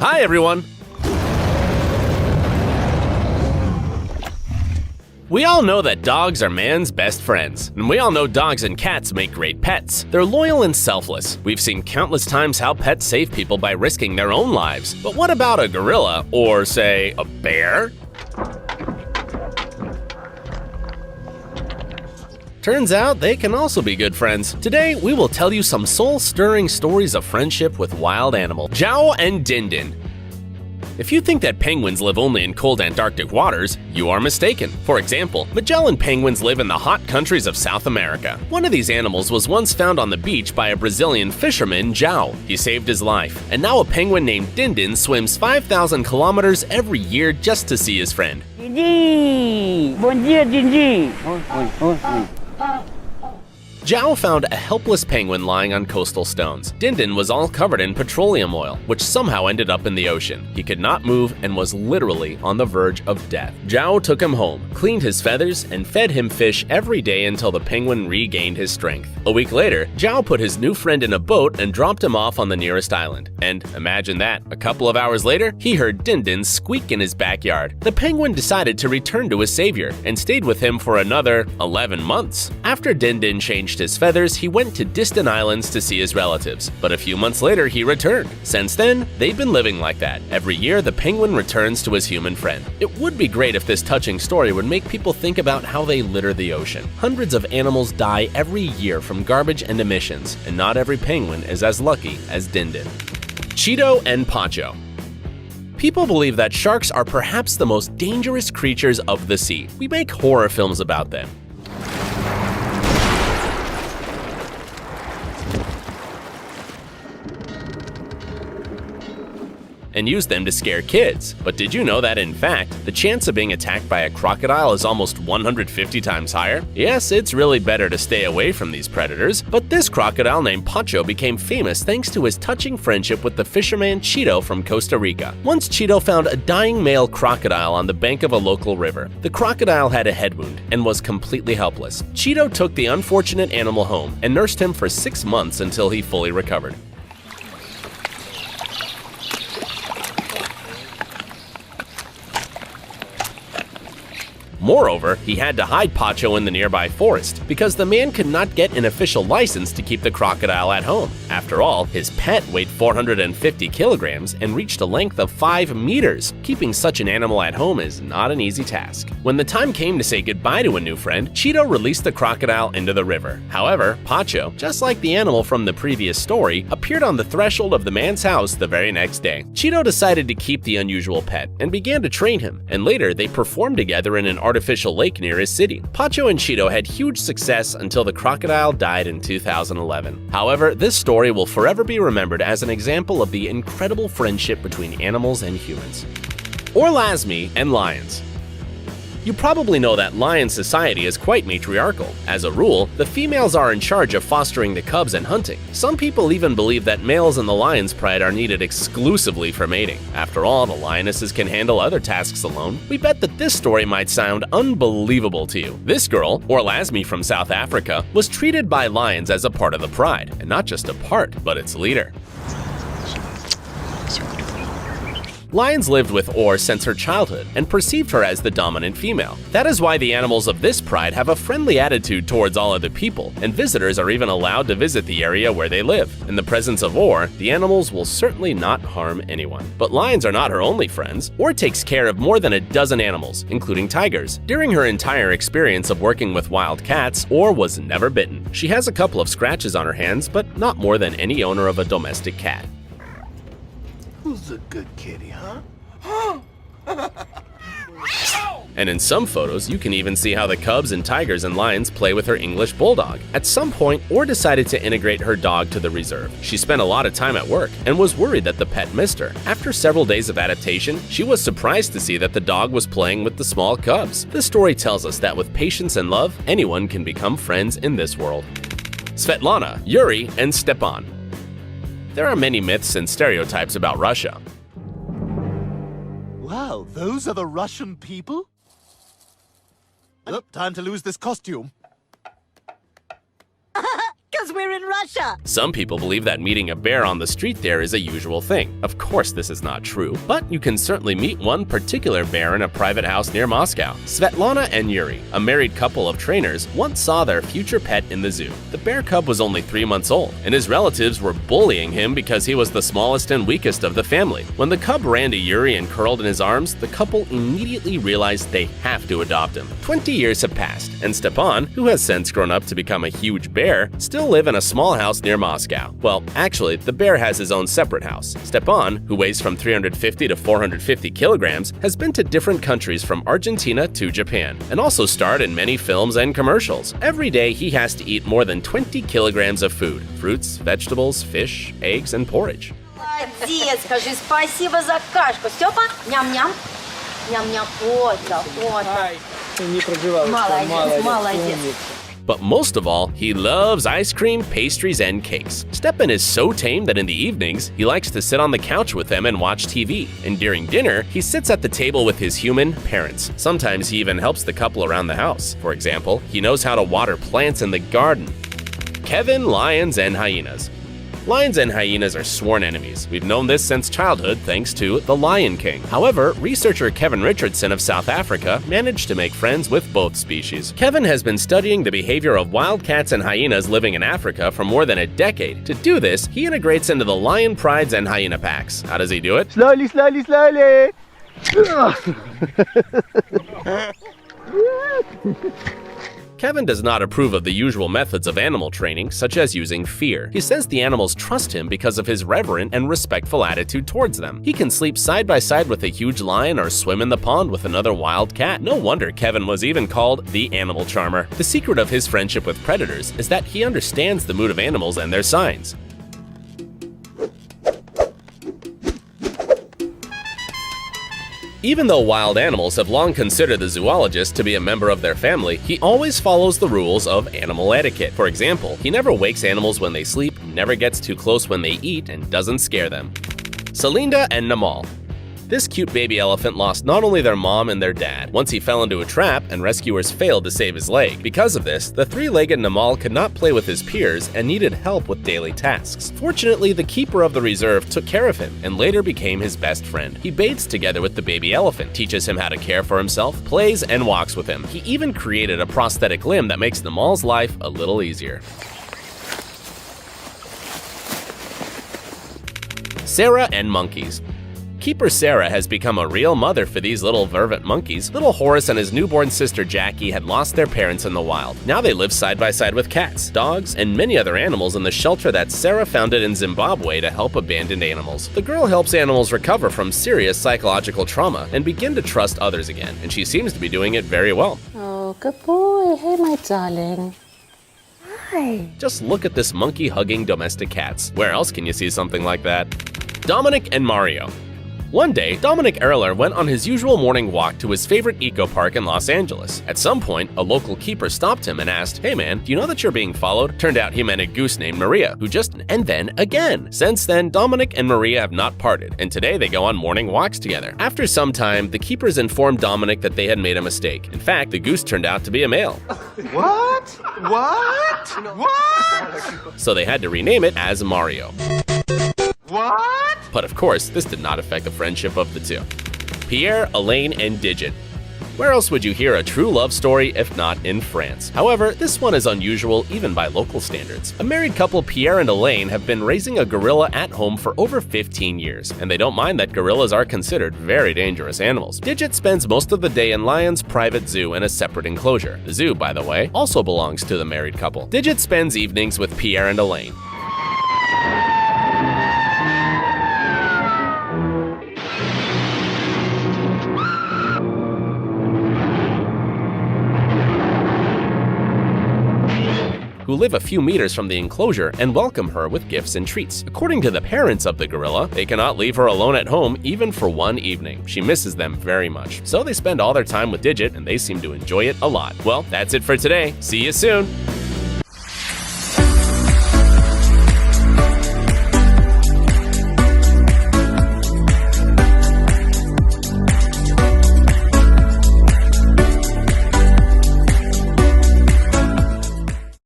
Hi, everyone! We all know that dogs are man's best friends, and we all know dogs and cats make great pets. They're loyal and selfless. We've seen countless times how pets save people by risking their own lives. But what about a gorilla, or say, a bear? Turns out they can also be good friends. Today, we will tell you some soul-stirring stories of friendship with wild animals. Zhao and Dindin. If you think that penguins live only in cold Antarctic waters, you are mistaken. For example, Magellan penguins live in the hot countries of South America. One of these animals was once found on the beach by a Brazilian fisherman, Zhao. He saved his life, and now a penguin named Dindin swims 5,000 kilometers every year just to see his friend. Dindi! Bom dia, Dindi! Zhao found a helpless penguin lying on coastal stones. Dindin was all covered in petroleum oil, which somehow ended up in the ocean. He could not move and was literally on the verge of death. Zhao took him home, cleaned his feathers, and fed him fish every day until the penguin regained his strength. A week later, Zhao put his new friend in a boat and dropped him off on the nearest island. And imagine that, a couple of hours later, he heard Dindin squeak in his backyard. The penguin decided to return to his savior and stayed with him for another 11 months. After Dindin changed his feathers, he went to distant islands to see his relatives, but a few months later he returned. Since then, they've been living like that. Every year, the penguin returns to his human friend. It would be great if this touching story would make people think about how they litter the ocean. Hundreds of animals die every year from garbage and emissions, and not every penguin is as lucky as Dindin. Cheeto and Pacho. People believe that sharks are perhaps the most dangerous creatures of the sea. We make horror films about them. And use them to scare kids. But did you know that, in fact, the chance of being attacked by a crocodile is almost 150 times higher? Yes, it's really better to stay away from these predators, but this crocodile named Pacho became famous thanks to his touching friendship with the fisherman Cheeto from Costa Rica. Once Cheeto found a dying male crocodile on the bank of a local river. The crocodile had a head wound and was completely helpless. Cheeto took the unfortunate animal home and nursed him for 6 months until he fully recovered. Moreover, he had to hide Pacho in the nearby forest because the man could not get an official license to keep the crocodile at home. After all, his pet weighed 450 kilograms and reached a length of 5 meters. Keeping such an animal at home is not an easy task. When the time came to say goodbye to a new friend, Cheeto released the crocodile into the river. However, Pacho, just like the animal from the previous story, appeared on the threshold of the man's house the very next day. Cheeto decided to keep the unusual pet and began to train him, and later they performed together in an artificial lake near his city. Pacho and Cheeto had huge success until the crocodile died in 2011. However, this story will forever be remembered as an example of the incredible friendship between animals and humans. Orlasmi and lions. You probably know that lion society is quite matriarchal. As a rule, the females are in charge of fostering the cubs and hunting. Some people even believe that males in the lion's pride are needed exclusively for mating. After all, the lionesses can handle other tasks alone. We bet that this story might sound unbelievable to you. This girl, Orlasmi from South Africa, was treated by lions as a part of the pride, and not just a part, but its leader. Lions lived with Or since her childhood and perceived her as the dominant female. That is why the animals of this pride have a friendly attitude towards all other people, and visitors are even allowed to visit the area where they live. In the presence of Or, the animals will certainly not harm anyone. But lions are not her only friends. Or takes care of more than a dozen animals, including tigers. During her entire experience of working with wild cats, Or was never bitten. She has a couple of scratches on her hands, but not more than any owner of a domestic cat. Who's a good kitty, huh? And in some photos, you can even see how the cubs and tigers and lions play with her English bulldog. At some point, Or decided to integrate her dog to the reserve. She spent a lot of time at work and was worried that the pet missed her. After several days of adaptation, she was surprised to see that the dog was playing with the small cubs. This story tells us that with patience and love, anyone can become friends in this world. Svetlana, Yuri, and Stepan. There are many myths and stereotypes about Russia. Wow, those are the Russian people? Oh, time to lose this costume. Go because we're in Russia. Some people believe that meeting a bear on the street there is a usual thing. Of course, this is not true, but you can certainly meet one particular bear in a private house near Moscow. Svetlana and Yuri, a married couple of trainers, once saw their future pet in the zoo. The bear cub was only 3 months old, and his relatives were bullying him because he was the smallest and weakest of the family. When the cub ran to Yuri and curled in his arms, the couple immediately realized they have to adopt him. 20 years have passed, and Stepan, who has since grown up to become a huge bear, still live in a small house near Moscow. Well, actually, the bear has his own separate house. Stepan, who weighs from 350 to 450 kilograms, has been to different countries from Argentina to Japan, and also starred in many films and commercials. Every day, he has to eat more than 20 kilograms of food: fruits, vegetables, fish, eggs, and porridge. Молодец, скажи спасибо за кашку. Степа, ням-ням. Ням-ням. Вот так, вот так. Молодец, молодец. But most of all, he loves ice cream, pastries, and cakes. Stepan is so tame that in the evenings, he likes to sit on the couch with them and watch TV. And during dinner, he sits at the table with his human parents. Sometimes he even helps the couple around the house. For example, he knows how to water plants in the garden. Kevin, lions, and hyenas. Lions and hyenas are sworn enemies. We've known this since childhood thanks to The Lion King. However, researcher Kevin Richardson of South Africa managed to make friends with both species. Kevin has been studying the behavior of wildcats and hyenas living in Africa for more than a decade. To do this, he integrates into the lion prides and hyena packs. How does he do it? Slowly, slowly, slowly. Kevin does not approve of the usual methods of animal training, such as using fear. He says the animals trust him because of his reverent and respectful attitude towards them. He can sleep side by side with a huge lion or swim in the pond with another wild cat. No wonder Kevin was even called the animal charmer. The secret of his friendship with predators is that he understands the mood of animals and their signs. Even though wild animals have long considered the zoologist to be a member of their family, he always follows the rules of animal etiquette. For example, he never wakes animals when they sleep, never gets too close when they eat, and doesn't scare them. Selinda and Namal. This cute baby elephant lost not only their mom and their dad. Once he fell into a trap and rescuers failed to save his leg. Because of this, the three-legged Namal could not play with his peers and needed help with daily tasks. Fortunately, the keeper of the reserve took care of him and later became his best friend. He bathes together with the baby elephant, teaches him how to care for himself, plays and walks with him. He even created a prosthetic limb that makes Namal's life a little easier. Sarah and monkeys. Keeper Sarah has become a real mother for these little vervet monkeys. Little Horace and his newborn sister Jackie had lost their parents in the wild. Now they live side by side with cats, dogs, and many other animals in the shelter that Sarah founded in Zimbabwe to help abandoned animals. The girl helps animals recover from serious psychological trauma and begin to trust others again, and she seems to be doing it very well. Oh, good boy. Hey, my darling. Hi. Just look at this monkey-hugging domestic cats. Where else can you see something like that? Dominic and Mario. One day, Dominic Erler went on his usual morning walk to his favorite eco park in Los Angeles. At some point, a local keeper stopped him and asked, "Hey man, do you know that you're being followed?" Turned out he meant a goose named Maria, who just and then again. Since then, Dominic and Maria have not parted, and today they go on morning walks together. After some time, the keepers informed Dominic that they had made a mistake. In fact, the goose turned out to be a male. What? What? What? So they had to rename it as Mario. What? But of course, this did not affect the friendship of the two. Pierre, Elaine, and Digit. Where else would you hear a true love story if not in France? However, this one is unusual even by local standards. A married couple, Pierre and Elaine, have been raising a gorilla at home for over 15 years, and they don't mind that gorillas are considered very dangerous animals. Digit spends most of the day in Lion's private zoo in a separate enclosure. The zoo, by the way, also belongs to the married couple. Digit spends evenings with Pierre and Elaine. Who live a few meters from the enclosure and welcome her with gifts and treats. According to the parents of the gorilla, they cannot leave her alone at home even for one evening. She misses them very much. So they spend all their time with Digit and they seem to enjoy it a lot. Well, that's it for today. See you soon!